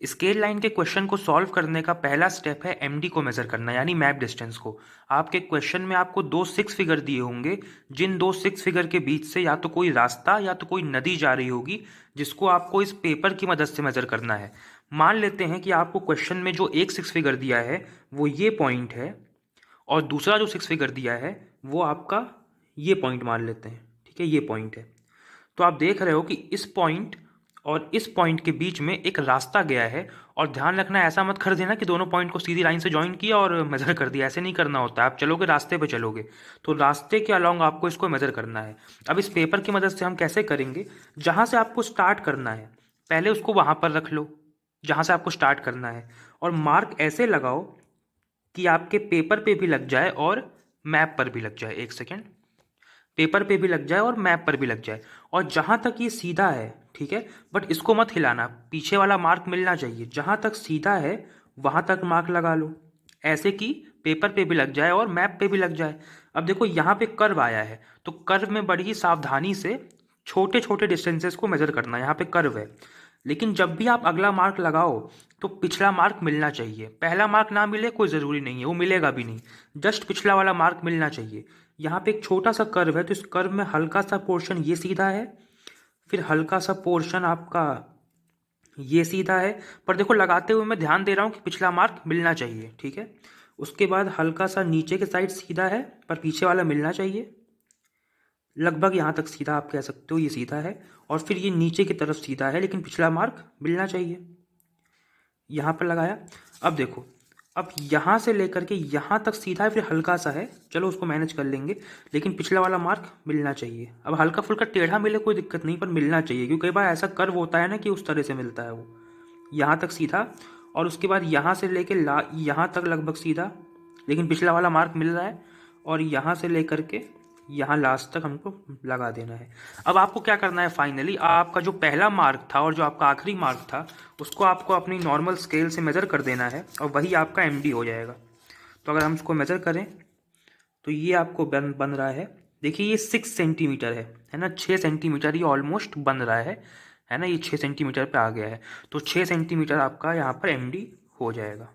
Scale line के question को solve करने का पहला स्टेप है एमडी को मेजर करना, यानी मैप डिस्टेंस को। आपके क्वेश्चन में आपको दो 6 फिगर दिए होंगे, जिन दो 6 फिगर के बीच से या तो कोई रास्ता या तो कोई नदी जा रही होगी, जिसको आपको इस पेपर की मदद से मेजर करना है। मान लेते हैं कि आपको क्वेश्चन में जो एक 6 फिगर दिया है वो ये पॉइंट है, और दूसरा जो 6 फिगर दिया है वो आपका ये पॉइंट मान लेते हैं, ठीक है, ये पॉइंट है। तो आप देख रहे हो कि इस पॉइंट और इस पॉइंट के बीच में एक रास्ता गया है। और ध्यान रखना, ऐसा मत कर देना कि दोनों पॉइंट को सीधी लाइन से ज्वाइन किया और मेजर कर दिया, ऐसे नहीं करना होता। आप चलोगे रास्ते पे चलोगे, तो रास्ते के अलोंग आपको इसको मेजर करना है। अब इस पेपर की मदद से हम कैसे करेंगे, जहाँ से आपको स्टार्ट करना है पहले उसको वहाँ पर रख लो जहाँ से आपको स्टार्ट करना है, और मार्क ऐसे लगाओ कि आपके पेपर पे भी लग जाए और मैप पर भी लग जाए। एक सेकेंड, पेपर पे भी लग जाए और मैप पर भी लग जाए। और जहाँ तक ये सीधा है, ठीक है, बट इसको मत हिलाना, पीछे वाला मार्क मिलना चाहिए। जहाँ तक सीधा है वहाँ तक मार्क लगा लो, ऐसे कि पेपर पे भी लग जाए और मैप पे भी लग जाए। अब देखो यहाँ पे कर्व आया है, तो कर्व में बड़ी ही सावधानी से छोटे छोटे डिस्टेंसेस को मेजर करना है। यहाँ पे कर्व है, लेकिन जब भी आप अगला मार्क लगाओ तो पिछला मार्क मिलना चाहिए। पहला मार्क ना मिले कोई ज़रूरी नहीं है, वो मिलेगा भी नहीं, जस्ट पिछला वाला मार्क मिलना चाहिए। यहाँ पे एक छोटा सा कर्व है, तो इस कर्व में हल्का सा पोर्शन ये सीधा है, फिर हल्का सा पोर्शन आपका ये सीधा है। पर देखो लगाते हुए मैं ध्यान दे रहा हूँ कि पिछला मार्क मिलना चाहिए, ठीक है। उसके बाद हल्का सा नीचे के साइड सीधा है, पर पीछे वाला मिलना चाहिए। लगभग यहाँ तक सीधा आप कह सकते हो, ये सीधा है। और फिर ये नीचे की तरफ सीधा है, लेकिन पिछला मार्क मिलना चाहिए। यहाँ पर लगाया। अब देखो, अब यहाँ से लेकर के यहाँ तक सीधा है, फिर हल्का सा है, चलो उसको मैनेज कर लेंगे, लेकिन पिछला वाला मार्क मिलना चाहिए। अब हल्का फुल्का टेढ़ा मिले कोई दिक्कत नहीं, पर मिलना चाहिए, क्योंकि कई बार ऐसा कर्व होता है ना कि उस तरह से मिलता है वो। यहाँ तक सीधा, और उसके बाद यहाँ से लेके यहाँ तक लगभग सीधा, लेकिन पिछला वाला मार्क मिल रहा है। और यहाँ से लेकर के यहाँ लास्ट तक हमको लगा देना है। अब आपको क्या करना है, फाइनली आपका जो पहला मार्क था और जो आपका आखिरी मार्क था उसको आपको अपनी नॉर्मल स्केल से मेज़र कर देना है, और वही आपका एमडी हो जाएगा। तो अगर हम इसको मेज़र करें तो ये आपको बन रहा है, देखिए ये 6 सेंटीमीटर है ना, 6 सेंटीमीटर ये ऑलमोस्ट बन रहा है ना, ये 6 सेंटीमीटर पे आ गया है। तो 6 सेंटीमीटर आपका यहाँ पर एमडी हो जाएगा।